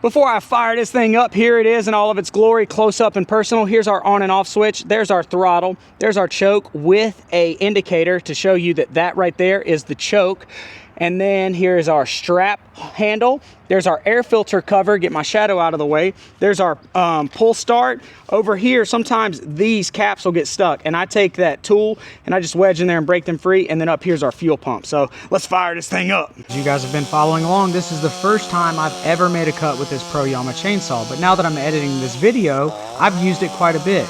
Before I fire this thing up, here it is in all of its glory, close up and personal. Here's our on and off switch. There's our throttle. There's our choke with a indicator to show you that that right there is the choke. And then here's our strap handle. There's our air filter cover, get my shadow out of the way. There's our pull start. Over here, sometimes these caps will get stuck, and I take that tool and I just wedge in there and break them free, and then up here's our fuel pump. So let's fire this thing up. As you guys have been following along, this is the first time I've ever made a cut with this Proyama chainsaw, but now that I'm editing this video, I've used it quite a bit.